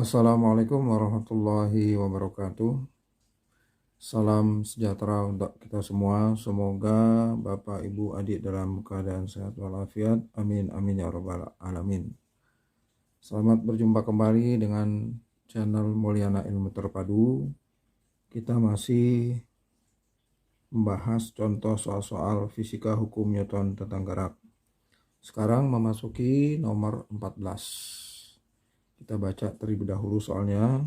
Assalamualaikum warahmatullahi wabarakatuh. Salam sejahtera untuk kita semua. Semoga Bapak Ibu adik dalam keadaan sehat walafiat. Amin amin ya rabbal alamin. Selamat berjumpa kembali dengan channel Mulyana Ilmu Terpadu. Kita masih membahas contoh soal-soal fisika hukum Newton tentang gerak. Sekarang memasuki nomor 14. Kita baca terlebih dahulu soalnya.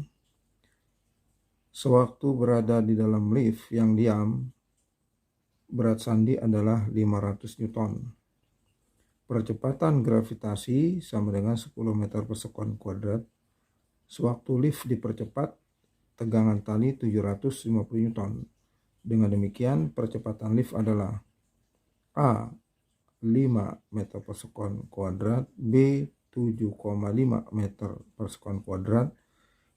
Sewaktu berada di dalam lift yang diam, berat Sandi adalah 500 Newton. Percepatan gravitasi sama dengan 10 meter per sekon kuadrat. Sewaktu lift dipercepat, tegangan tali 750 Newton. Dengan demikian, percepatan lift adalah A. 5 meter per sekon kuadrat, B. 7,5 meter per sekon kuadrat,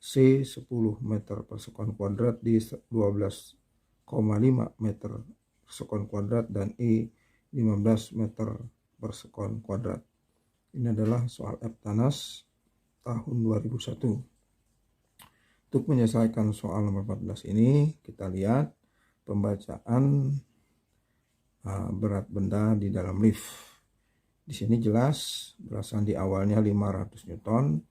C 10 meter per sekon kuadrat, D 12,5 meter per sekon kuadrat, dan E 15 meter per sekon kuadrat. Ini adalah soal Eptanas tahun 2001. Untuk menyelesaikan soal nomor 14 ini, kita lihat pembacaan berat benda di dalam lift. Di sini jelas berasan di awalnya 500 Newton.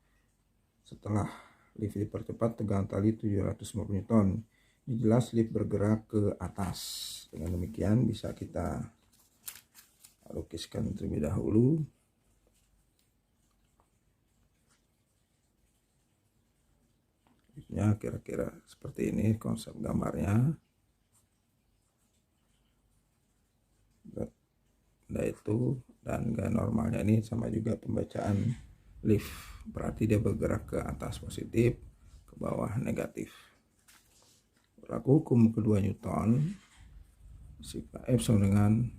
Setelah lift dipercepat, tegangan tali 750 Newton. Ini jelas lift bergerak ke atas. Dengan demikian bisa kita lukiskan terlebih dahulu. Ya, kira-kira seperti ini konsep gambarnya. Itu dan gaya normalnya ini sama juga pembacaan lift, berarti dia bergerak ke atas positif, ke bawah negatif. Berlaku hukum kedua Newton, sifat F sama dengan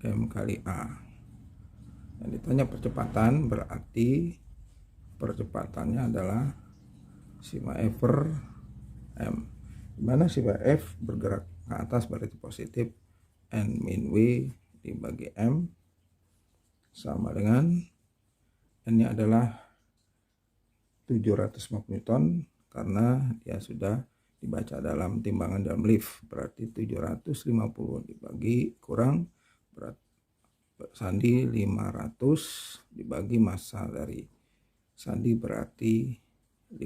M kali A. Yang ditanya percepatan, berarti percepatannya adalah sigma F per M, dimana sigma F bergerak ke atas berarti positif, N min W dibagi M sama dengan N nya adalah 750 Newton karena dia sudah dibaca dalam timbangan dalam lift, berarti 750 dibagi kurang berat Sandi 500 dibagi massa dari Sandi berarti 50.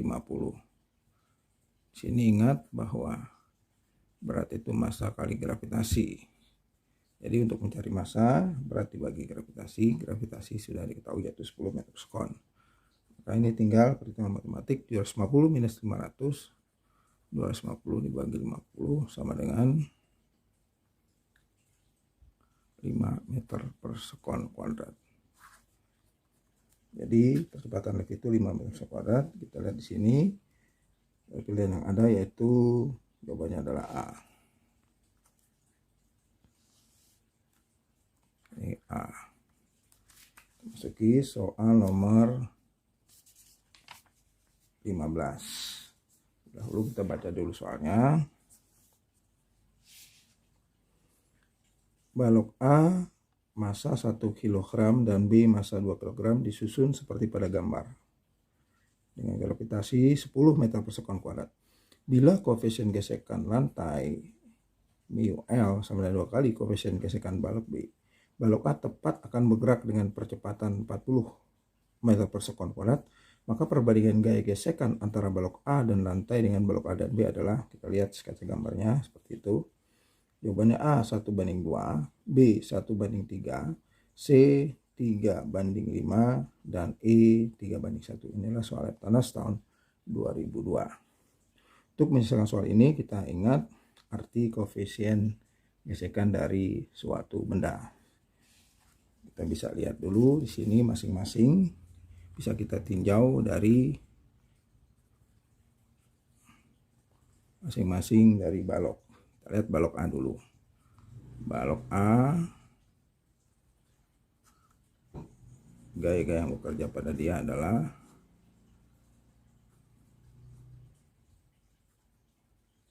Sini ingat bahwa berat itu massa kali gravitasi. Jadi untuk mencari massa, berat dibagi gravitasi, gravitasi sudah diketahui yaitu 10 meter per sekon. Maka ini tinggal perhitungan matematik, 750 minus 500, 250 dibagi 50 sama dengan 5 meter per sekon kuadrat. Jadi percepatan lift itu 5 meter per sekon kuadrat. Kita lihat di sini, pilihan yang ada yaitu jawabannya adalah A. Ini A. Masuki soal nomor 15. Dahulu kita baca dulu soalnya. Balok A massa 1 kg dan B massa 2 kg disusun seperti pada gambar dengan gravitasi 10 meter per sekon kuadrat. Bila koefisien gesekan lantai mu L sama dengan 2 kali koefisien gesekan balok B, balok A tepat akan bergerak dengan percepatan 40 meter per sekon kuadrat, maka perbandingan gaya gesekan antara balok A dan lantai dengan balok A dan B adalah, kita lihat sketsa gambarnya seperti itu. Jawabannya A 1 banding 2, B 1 banding 3, C 3 banding 5, dan E 3 banding 1. Inilah soal Eptanas tahun 2002. Untuk menyelesaikan soal ini kita ingat arti koefisien gesekan dari suatu benda. Kita bisa lihat dulu di sini masing-masing bisa kita tinjau dari masing-masing dari balok. Kita lihat balok A dulu. Balok A, gaya-gaya yang bekerja pada dia adalah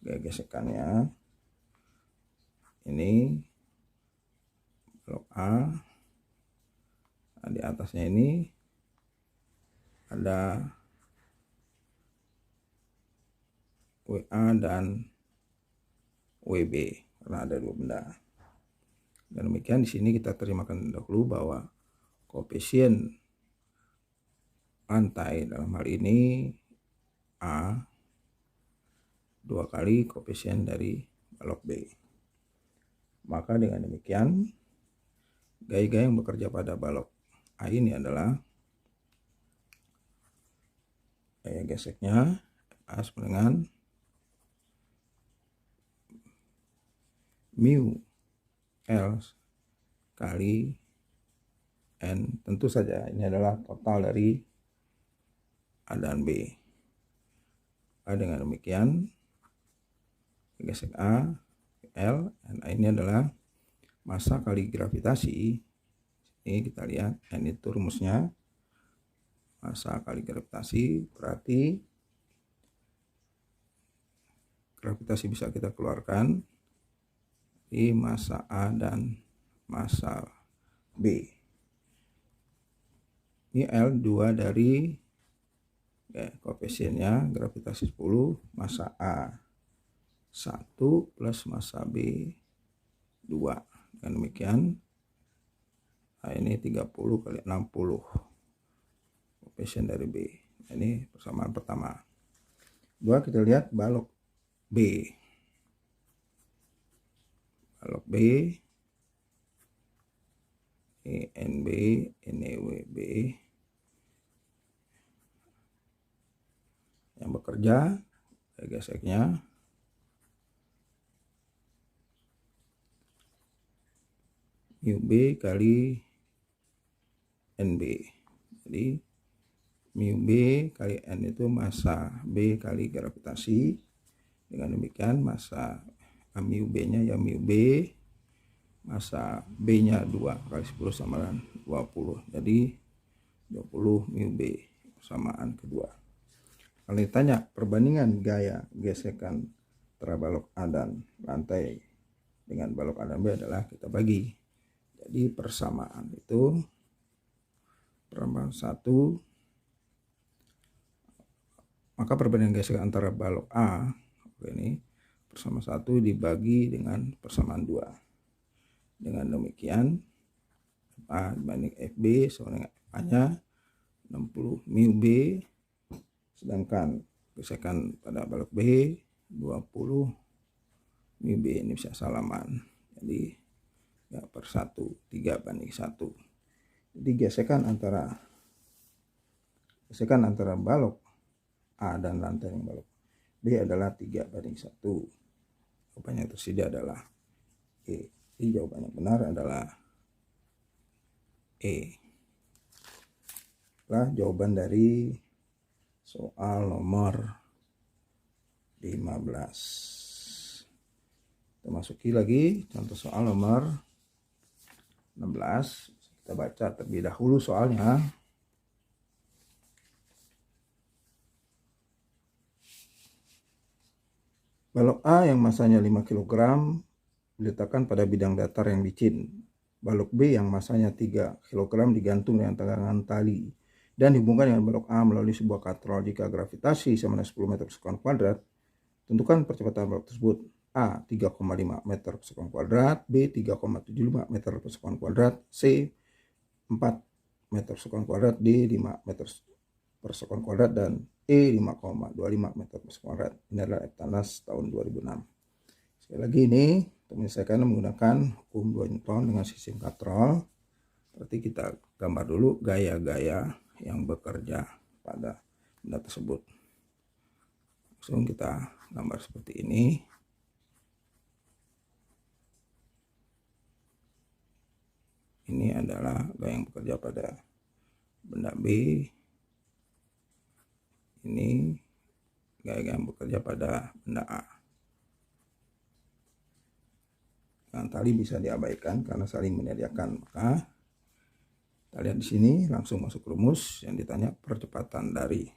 gaya gesekannya. Ini balok A. Nah, di atasnya ini ada WA dan WB karena ada dua benda. Dan demikian di sini kita terjemahkan dahulu bahwa koefisien lantai dalam hal ini A 2 kali koefisien dari balok B. Maka dengan demikian gaya-gaya yang bekerja pada balok A ini adalah gaya geseknya A sama dengan mu L kali N. Tentu saja ini adalah total dari A dan B. Dengan demikian gesek A, L, dan A ini adalah massa kali gravitasi. Ini kita lihat, N itu rumusnya massa kali gravitasi, berarti gravitasi bisa kita keluarkan di massa A dan massa B. Ini L 2 dari koefisiennya gravitasi 10, massa A 1 plus massa B 2. Dengan demikian ini 30 kali 60 koefisien dari B. Ini persamaan pertama. Dua, kita lihat balok B. Balok B ini NB, ini WB yang bekerja geseknya mu B kali NB. Jadi mu B kali N itu massa B kali gravitasi. Dengan demikian massa mu B nya ya mu B, massa B nya 2 kali 10 sama dengan 20. Jadi 20 mu B persamaan kedua. Kalau ditanya perbandingan gaya gesekan antara balok A dan lantai dengan balok A dan B adalah kita bagi. Jadi persamaan itu persamaan 1, maka perbandingan gesekan antara balok A ini persamaan 1 dibagi dengan persamaan 2. Dengan demikian A dibanding FB sama dengan A nya 60 mu B, sedangkan gesekan pada balok B 20 mu B. Ini bisa salaman, jadi ya per 1, 3 banding 1. Jadi gesekan antara balok A dan lantai yang balok B adalah 3 banding 1. Jawaban yang tersedia adalah E. Jadi jawaban yang benar adalah E. Itulah jawaban dari soal nomor 15. Kita masuki lagi contoh soal nomor 16. Kita baca terlebih dahulu soalnya. Balok A yang masanya 5 kg diletakkan pada bidang datar yang licin. Balok B yang masanya 3 kg digantung dengan tegangan tali dan dihubungkan dengan balok A melalui sebuah katrol. Jika gravitasi sama dengan 10 meter per sekon kuadrat, tentukan percepatan balok tersebut. A 3,5 meter per sekon kuadrat, B 3,75 meter per sekon kuadrat, C 4 meter per sekon kuadrat, D 5 meter per sekon kuadrat, dan E 5,25 meter per sekon kuadrat. Ini adalah Eptanas tahun 2006. Sekali lagi ini untuk menyelesaikan menggunakan hukum 2 Newton dengan sistem katrol. Berarti kita gambar dulu gaya-gaya yang bekerja pada benda tersebut. Langsung kita gambar seperti ini. Ini adalah gaya yang bekerja pada benda B. Ini gaya yang bekerja pada benda A. Yang tali bisa diabaikan karena saling menyediakan. Maka kita lihat di sini langsung masuk rumus yang ditanya. Percepatan dari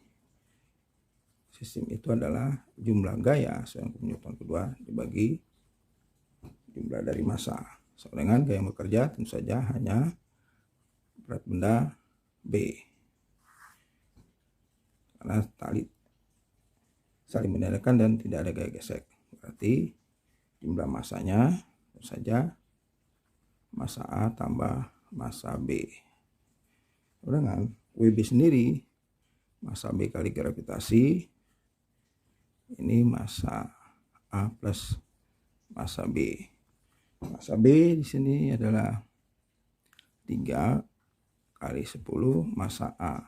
sistem itu adalah jumlah gaya sesuai hukum Newton kedua dibagi jumlah dari massa. Sama dengan gaya yang bekerja tentu saja hanya berat benda B, karena tali saling mendekat dan tidak ada gaya gesek. Berarti jumlah masanya tentu saja massa A tambah massa B. Dengan WB sendiri, massa B kali gravitasi, ini massa A plus massa B. Massa B di sini adalah 3 kali 10 massa A.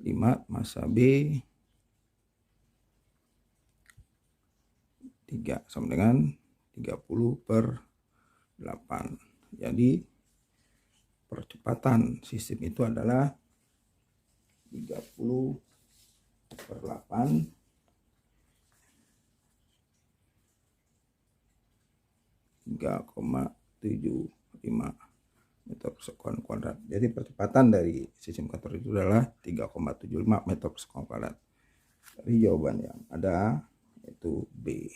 5 massa B 3 sama dengan 30/8. Jadi percepatan sistem itu adalah 30/8 3,75 meter persekuan kuadrat. Jadi percepatan dari sistem kantor itu adalah 3,75 meter persekuan kuadrat. Jadi jawaban yang ada yaitu B.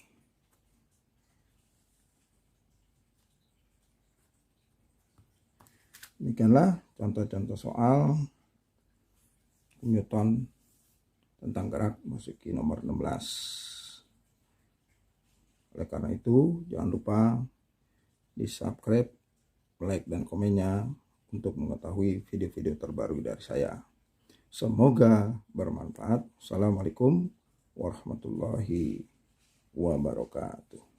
Demikianlah contoh-contoh soal Newton tentang gerak masuki nomor 16. Oleh karena itu, jangan lupa di subscribe, like, dan komennya untuk mengetahui video-video terbaru dari saya. Semoga bermanfaat. Assalamualaikum warahmatullahi wabarakatuh.